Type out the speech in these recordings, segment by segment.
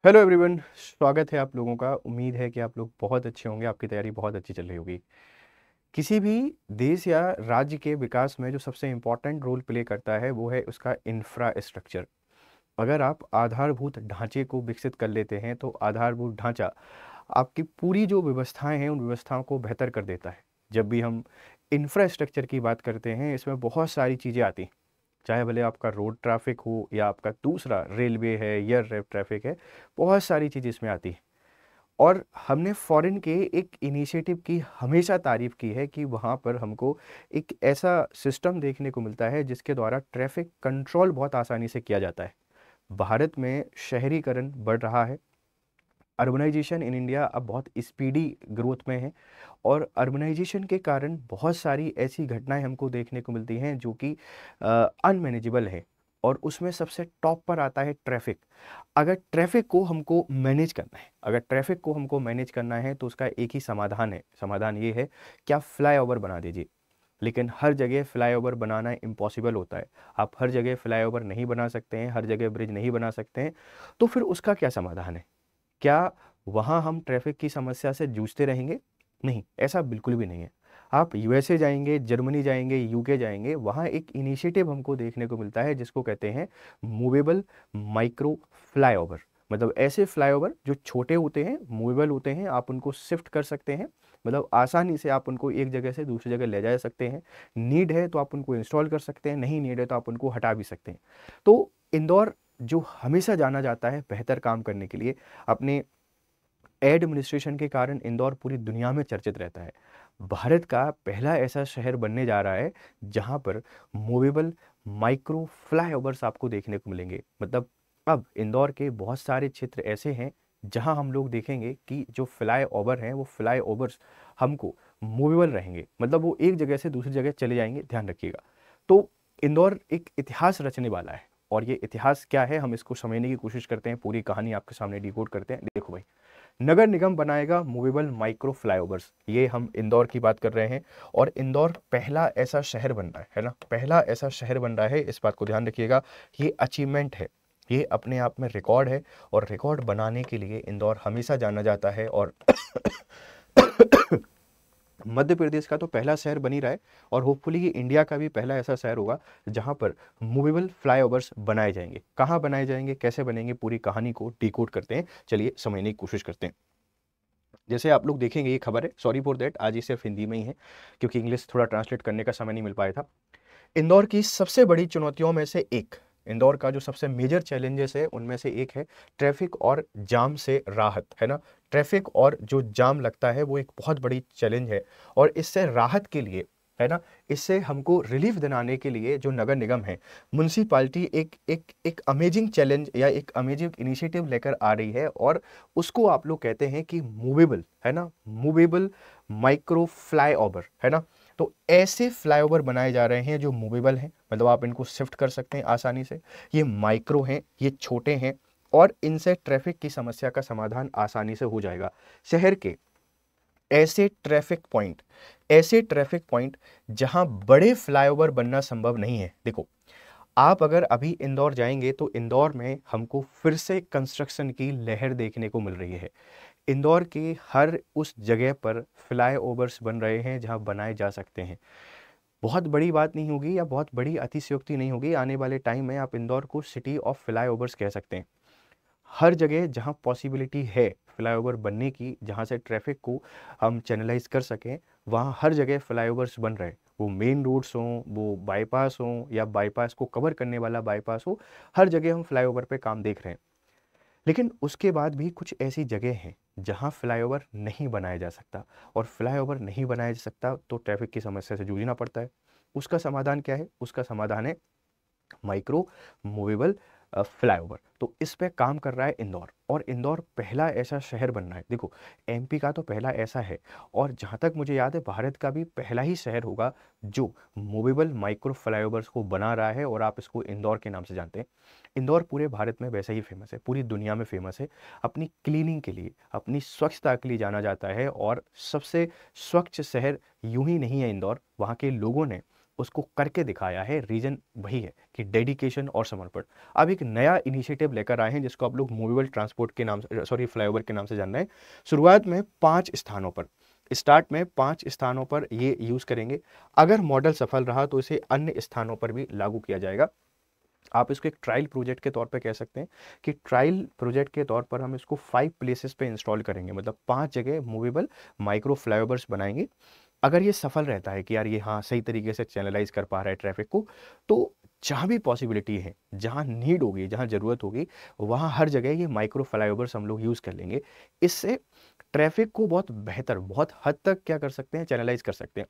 Hello everyone, स्वागत है आप लोगों का। उम्मीद है कि आप लोग बहुत अच्छे होंगे, आपकी तैयारी बहुत अच्छी चल रही होगी। किसी भी देश या राज्य के विकास में जो सबसे इम्पोर्टेंट रोल प्ले करता है वो है उसका इंफ्रास्ट्रक्चर। अगर आप आधारभूत ढांचे को विकसित कर लेते हैं तो आधारभूत ढांचा आपकी पूरी जो व्यवस्थाएं हैं उन व्यवस्थाओं को बेहतर कर देता है। जब भी हम इंफ्रास्ट्रक्चर की बात करते हैं इसमें बहुत सारी चीज़ें आती हैं, चाहे भले आपका रोड ट्रैफिक हो या आपका दूसरा रेलवे है, एयर ट्रैफिक है, बहुत सारी चीज़ इसमें आती है। और हमने फॉरेन के एक इनिशिएटिव की हमेशा तारीफ की है कि वहाँ पर हमको एक ऐसा सिस्टम देखने को मिलता है जिसके द्वारा ट्रैफिक कंट्रोल बहुत आसानी से किया जाता है। भारत में शहरीकरण बढ़ रहा है। अर्बनाइजेशन इन इंडिया अब बहुत स्पीडी ग्रोथ में है और अर्बनाइजेशन के कारण बहुत सारी ऐसी घटनाएं हमको देखने को मिलती हैं जो कि अनमैनेजेबल है। और उसमें सबसे टॉप पर आता है ट्रैफिक। अगर ट्रैफिक को हमको मैनेज करना है, अगर ट्रैफिक को हमको मैनेज करना है तो उसका एक ही समाधान है। समाधान ये है कि आप फ्लाईओवर बना दीजिए। लेकिन हर जगह फ्लाईओवर बनाना इम्पॉसिबल होता है। आप हर जगह फ्लाईओवर नहीं बना सकते हैं, हर जगह ब्रिज नहीं बना सकते हैं। तो फिर उसका क्या समाधान है? क्या वहाँ हम ट्रैफिक की समस्या से जूझते रहेंगे? नहीं, ऐसा बिल्कुल भी नहीं है। आप यूएसए जाएंगे, जर्मनी जाएंगे, यूके जाएंगे, वहाँ एक इनिशिएटिव हमको देखने को मिलता है जिसको कहते हैं मूवेबल माइक्रो फ्लाईओवर। मतलब ऐसे फ्लाईओवर जो छोटे होते हैं, मूवेबल होते हैं, आप उनको शिफ्ट कर सकते हैं। मतलब आसानी से आप उनको एक जगह से दूसरी जगह ले जा सकते हैं। नीड है तो आप उनको इंस्टॉल कर सकते हैं, नहीं नीड है तो आप उनको हटा भी सकते हैं। तो इंदौर जो हमेशा जाना जाता है बेहतर काम करने के लिए, अपने एडमिनिस्ट्रेशन के कारण इंदौर पूरी दुनिया में चर्चित रहता है। भारत का पहला ऐसा शहर बनने जा रहा है जहां पर मूवेबल माइक्रो फ्लाईओवर्स आपको देखने को मिलेंगे। मतलब अब इंदौर के बहुत सारे क्षेत्र ऐसे हैं जहां हम लोग देखेंगे कि जो फ्लाईओवर हैं वो फ्लाईओवर्स हमको मूवेबल रहेंगे। मतलब वो एक जगह से दूसरी जगह चले जाएंगे, ध्यान रखिएगा। तो इंदौर एक इतिहास रचने वाला है और ये इतिहास क्या है हम इसको समझने की कोशिश करते हैं, पूरी कहानी आपके सामने डिकोड करते हैं। देखो भाई, नगर निगम बनाएगा मूवेबल माइक्रो फ्लाईओवर्स, ये हम इंदौर की बात कर रहे हैं। और इंदौर पहला ऐसा शहर बन रहा है ना, पहला ऐसा शहर बन रहा है, इस बात को ध्यान रखिएगा। ये अचीवमेंट है, ये अपने आप में रिकॉर्ड है। और रिकॉर्ड बनाने के लिए इंदौर हमेशा जाना जाता है। और मध्य प्रदेश का तो पहला शहर बन ही रहा है और होपफुली ये इंडिया का भी पहला ऐसा शहर होगा जहां पर मूवेबल फ्लाईओवर्स बनाए जाएंगे। कहाँ बनाए जाएंगे, कैसे बनेंगे, पूरी कहानी को डिकोड करते हैं, चलिए समझने की कोशिश करते हैं। जैसे आप लोग देखेंगे, ये खबर है, सॉरी फॉर दैट, आज ये सिर्फ हिंदी में ही है क्योंकि इंग्लिश थोड़ा ट्रांसलेट करने का समय नहीं मिल पाया था। इंदौर की सबसे बड़ी चुनौतियों में से एक, इंदौर का जो सबसे मेजर चैलेंजेस है उनमें से एक है ट्रैफिक और जाम से राहत, है ना। ट्रैफिक और जो जाम लगता है वो एक बहुत बड़ी चैलेंज है। और इससे राहत के लिए, है ना, इससे हमको रिलीफ दिलाने के लिए जो नगर निगम है, म्युनिसिपालिटी एक एक एक अमेजिंग चैलेंज या एक अमेजिंग इनिशिएटिव लेकर आ रही है। और उसको आप लोग कहते हैं कि मूवेबल, है ना, मूवेबल माइक्रो फ्लाईओवर, है ना। तो ऐसे फ्लाईओवर बनाए जा रहे हैं जो मूवेबल हैं, मतलब आप इनको शिफ्ट कर सकते हैं आसानी से। ये माइक्रो हैं, ये छोटे हैं और इनसे ट्रैफिक की समस्या का समाधान आसानी से हो जाएगा। शहर के ऐसे ट्रैफिक पॉइंट, ऐसे ट्रैफिक पॉइंट जहां बड़े फ्लाईओवर बनना संभव नहीं है। देखो, आप अगर अभी इंदौर जाएंगे तो इंदौर में हमको फिर से कंस्ट्रक्शन की लहर देखने को मिल रही है। इंदौर के हर उस जगह पर फ्लाईओवर्स बन रहे हैं जहां बनाए जा सकते हैं। बहुत बड़ी बात नहीं होगी या बहुत बड़ी अतिशयोक्ति नहीं होगी, आने वाले टाइम में आप इंदौर को सिटी ऑफ फ्लाईओवर्स कह सकते हैं। हर जगह जहां पॉसिबिलिटी है फ्लाईओवर बनने की, जहां से ट्रैफिक को हम चैनलाइज कर सकें, वहां हर जगह फ्लाईओवर्स बन रहे हैं। वो मेन रोड्स हों, वो बाईपास हों या बाईपास को कवर करने वाला बाईपास हो, हर जगह हम फ्लाईओवर पे काम देख रहे हैं। लेकिन उसके बाद भी कुछ ऐसी जगह हैं जहां फ्लाईओवर नहीं बनाया जा सकता। और फ्लाईओवर नहीं बनाया जा सकता तो ट्रैफिक की समस्या से जूझना पड़ता है। उसका समाधान क्या है? उसका समाधान है माइक्रो मूवेबल फ्लाईओवर। तो इस पे काम कर रहा है इंदौर, और इंदौर पहला ऐसा शहर बन रहा है। देखो, एमपी का तो पहला ऐसा है, और जहाँ तक मुझे याद है भारत का भी पहला ही शहर होगा जो मूवेबल माइक्रो फ्लाईओवर्स को बना रहा है, और आप इसको इंदौर के नाम से जानते हैं। इंदौर पूरे भारत में वैसे ही फेमस है, पूरी दुनिया में फेमस है। अपनी क्लीनिंग के लिए, अपनी स्वच्छता के लिए जाना जाता है। और सबसे स्वच्छ शहर यूं ही नहीं है इंदौर, वहाँ के लोगों ने उसको करके दिखाया है। रीजन वही है कि डेडिकेशन और समर्पण। अब एक नया इनिशिएटिव लेकर आए हैं जिसको आप लोग मूवेबल ट्रांसपोर्ट के नाम से, सॉरी, फ्लाईओवर के नाम से जान रहे हैं। शुरुआत में 5 स्थानों पर, स्टार्ट में 5 स्थानों पर ये यूज करेंगे। अगर मॉडल सफल रहा तो इसे अन्य स्थानों पर भी लागू किया जाएगा। आप इसको एक ट्रायल प्रोजेक्ट के तौर पे कह सकते हैं कि ट्रायल प्रोजेक्ट के तौर पर हम इसको 5 प्लेसेस पे इंस्टॉल करेंगे, मतलब 5 जगह मूवेबल माइक्रो फ्लाईओवर्स बनाएंगे। अगर ये सफल रहता है कि यार ये हाँ सही तरीके से चैनलाइज कर पा रहा है ट्रैफिक को, तो जहाँ भी पॉसिबिलिटी है, जहाँ नीड होगी, जहाँ ज़रूरत होगी, वहाँ हर जगह ये माइक्रो फ्लाईओवर्स हम लोग यूज़ कर लेंगे। इससे ट्रैफिक को बहुत बेहतर, बहुत हद तक क्या कर सकते हैं, चैनलाइज कर सकते हैं।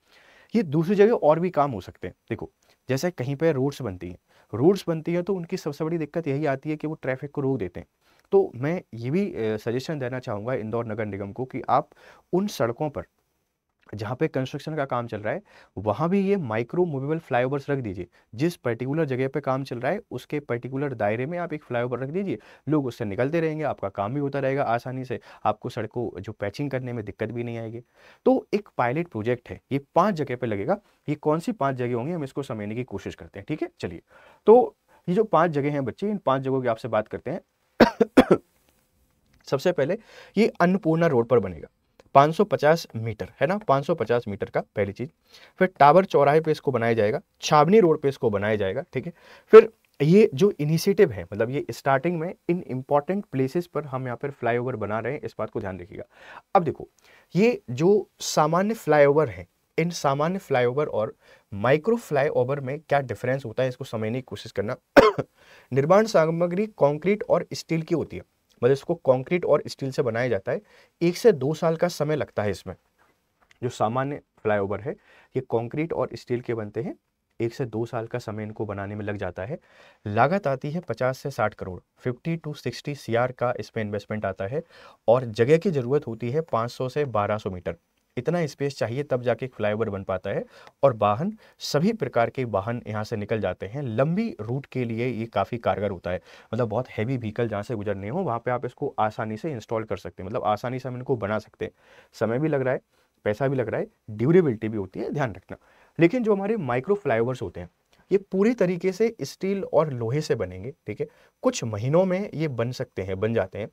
ये दूसरी जगह और भी काम हो सकते हैं। देखो, जैसे कहीं पे रोड्स बनती हैं तो उनकी सबसे बड़ी दिक्कत यही आती है कि वो ट्रैफिक को रोक देते हैं। तो मैं ये भी सजेशन देना चाहूँगा इंदौर नगर निगम को कि आप उन सड़कों पर जहाँ पे कंस्ट्रक्शन का काम चल रहा है, वहाँ भी ये माइक्रो मूवेबल फ्लाईओवर्स रख दीजिए। जिस पर्टिकुलर जगह पे काम चल रहा है उसके पर्टिकुलर दायरे में आप एक फ्लाईओवर रख दीजिए, लोग उससे निकलते रहेंगे, आपका काम भी होता रहेगा आसानी से, आपको सड़कों जो पैचिंग करने में दिक्कत भी नहीं आएगी। तो एक पायलट प्रोजेक्ट है, ये 5 जगह पे लगेगा। ये कौन सी 5 जगह होंगी, हम इसको समझने की कोशिश करते हैं, ठीक है। चलिए, तो ये जो 5 जगह हैं बच्चे, इन 5 जगहों की आपसे बात करते हैं। सबसे पहले ये अन्नपूर्णा रोड पर बनेगा, 550 मीटर है ना, 550 मीटर का पहली चीज। फिर टावर चौराहे पे इसको बनाया जाएगा, छावनी रोड पे इसको बनाया जाएगा, ठीक है। फिर ये जो इनिशिएटिव है, मतलब ये स्टार्टिंग में इन इंपॉर्टेंट प्लेसेस पर हम यहाँ पर फ्लाईओवर बना रहे हैं, इस बात को ध्यान रखिएगा। अब देखो, ये जो सामान्य फ्लाईओवर है, इन सामान्य फ्लाईओवर और माइक्रो फ्लाईओवर में क्या डिफरेंस होता है, इसको समझने की कोशिश करना। निर्माण सामग्री कंक्रीट और स्टील की होती है, मतलब इसको कंक्रीट और स्टील से बनाया जाता है। 1 से 2 साल का समय लगता है इसमें। जो सामान्य फ्लाईओवर है ये कंक्रीट और स्टील के बनते हैं, 1 से 2 साल का समय इनको बनाने में लग जाता है। लागत आती है 50 से 60 करोड़, 50 to 60 CR का इसमें इन्वेस्टमेंट आता है। और जगह की जरूरत होती है 500 से 1200 मीटर, इतना स्पेस चाहिए तब जाके एक फ्लाईओवर बन पाता है। और वाहन, सभी प्रकार के वाहन यहाँ से निकल जाते हैं। लंबी रूट के लिए ये काफ़ी कारगर होता है, मतलब बहुत हैवी व्हीकल जहाँ से गुजरने हो वहाँ पे आप इसको आसानी से इंस्टॉल कर सकते हैं, मतलब आसानी से हम इनको बना सकते हैं। समय भी लग रहा है, पैसा भी लग रहा है, ड्यूरेबिलिटी भी होती है, ध्यान रखना। लेकिन जो हमारे माइक्रो फ्लाईओवर्स होते हैं ये पूरी तरीके से स्टील और लोहे से बनेंगे, ठीक है। कुछ महीनों में ये बन सकते हैं, बन जाते हैं।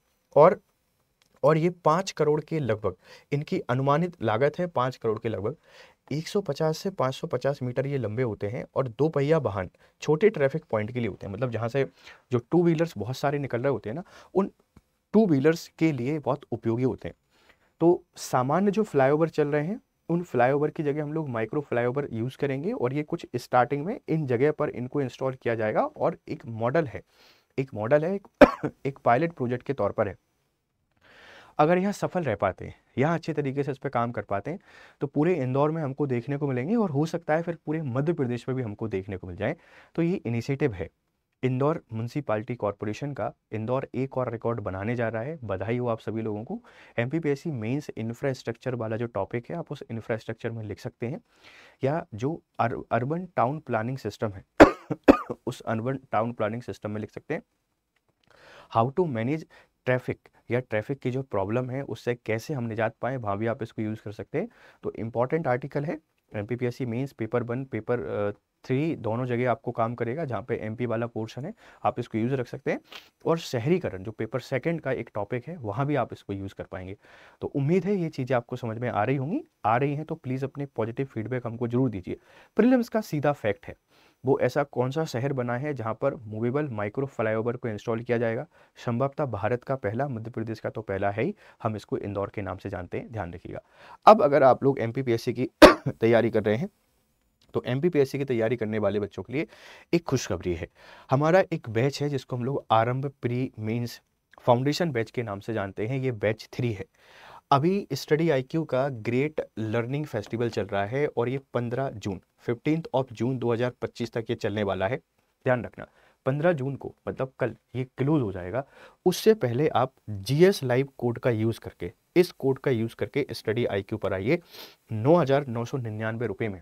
और ये 5 करोड़ के लगभग इनकी अनुमानित लागत है, 5 करोड़ के लगभग। 150 से 550 मीटर ये लंबे होते हैं और 2 पहिया वाहन छोटे ट्रैफिक पॉइंट के लिए होते हैं, मतलब जहाँ से जो 2 व्हीलर्स बहुत सारे निकल रहे होते हैं ना, उन 2 व्हीलर्स के लिए बहुत उपयोगी होते हैं। तो सामान्य जो फ्लाईओवर चल रहे हैं उन फ्लाईओवर की जगह हम लोग माइक्रो फ्लाईओवर यूज़ करेंगे, और ये कुछ स्टार्टिंग में इन जगह पर इनको इंस्टॉल किया जाएगा। और एक मॉडल है, एक पायलट प्रोजेक्ट के तौर पर है। अगर यहाँ सफल रह पाते हैं, यहाँ अच्छे तरीके से इस पर काम कर पाते हैं, तो पूरे इंदौर में हमको देखने को मिलेंगे, और हो सकता है फिर पूरे मध्य प्रदेश में भी हमको देखने को मिल जाए। तो ये इनिशिएटिव है इंदौर म्यूनसिपालिटी कॉरपोरेशन का। इंदौर एक और रिकॉर्ड बनाने जा रहा है, बधाई हो आप सभी लोगों को। एमपीपीएससी मेंस इंफ्रास्ट्रक्चर वाला जो टॉपिक है आप उस इंफ्रास्ट्रक्चर में लिख सकते हैं, या जो अर्बन टाउन प्लानिंग सिस्टम है उस अर्बन टाउन प्लानिंग सिस्टम में लिख सकते हैं। हाउ टू मैनेज ट्रैफिक, या ट्रैफिक की जो प्रॉब्लम है उससे कैसे हम निजात पाएं, वहाँ भी आप इसको यूज़ कर सकते हैं। तो इम्पॉर्टेंट आर्टिकल है, एमपीपीएससी मेंस पेपर 1 पेपर 3 दोनों जगह आपको काम करेगा। जहाँ पे एमपी वाला पोर्शन है आप इसको यूज़ रख सकते हैं, और शहरीकरण जो पेपर 2 का एक टॉपिक है वहाँ भी आप इसको यूज़ कर पाएंगे। तो उम्मीद है ये चीज़ें आपको समझ में आ रही होंगी। आ रही हैं तो प्लीज़ अपने पॉजिटिव फीडबैक हमको जरूर दीजिए। प्रीलिम्स का सीधा फैक्ट है, वो ऐसा कौन सा शहर बना है जहाँ पर मूवेबल माइक्रो फ्लाईओवर को इंस्टॉल किया जाएगा। संभवतः भारत का पहला, मध्य प्रदेश का तो पहला है ही, हम इसको इंदौर के नाम से जानते हैं, ध्यान रखिएगा। अब अगर आप लोग एमपीपीएससी की तैयारी कर रहे हैं, तो एमपीपीएससी की तैयारी करने वाले बच्चों के लिए एक खुशखबरी है। हमारा एक बैच है जिसको हम लोग आरंभ प्री मेंस फाउंडेशन बैच के नाम से जानते हैं, ये बैच 3 है। अभी स्टडी आईक्यू का ग्रेट लर्निंग फेस्टिवल चल रहा है, और ये 15 जून 15 जून 2025 तक ये चलने वाला है, ध्यान रखना। 15 जून को मतलब कल ये क्लोज हो जाएगा। उससे पहले आप जीएस लाइव कोड का यूज़ करके, इस कोड का यूज़ करके स्टडी आईक्यू पर आइए। 9,999 रुपये में,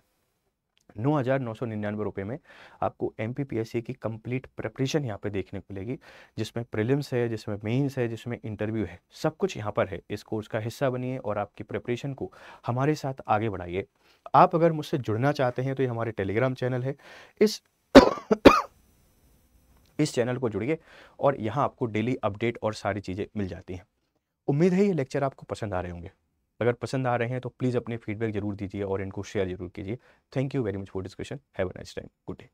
9,999 रुपये में आपको एमपीपीएससी की कंप्लीट प्रिपरेशन यहाँ पे देखने को मिलेगी, जिसमें प्रीलिम्स है, जिसमें मेंस है, जिसमें इंटरव्यू है, सब कुछ यहाँ पर है। इस कोर्स का हिस्सा बनिए और आपकी प्रिपरेशन को हमारे साथ आगे बढ़ाइए। आप अगर मुझसे जुड़ना चाहते हैं तो ये हमारे टेलीग्राम चैनल है, इस इस चैनल को जुड़िए और यहाँ आपको डेली अपडेट और सारी चीज़ें मिल जाती हैं। उम्मीद है ये लेक्चर आपको पसंद आ रहे होंगे। अगर पसंद आ रहे हैं तो प्लीज़ अपने फीडबैक ज़रूर दीजिए और इनको शेयर ज़रूर कीजिए। Thank you very much for discussion. Have a nice time. Good day.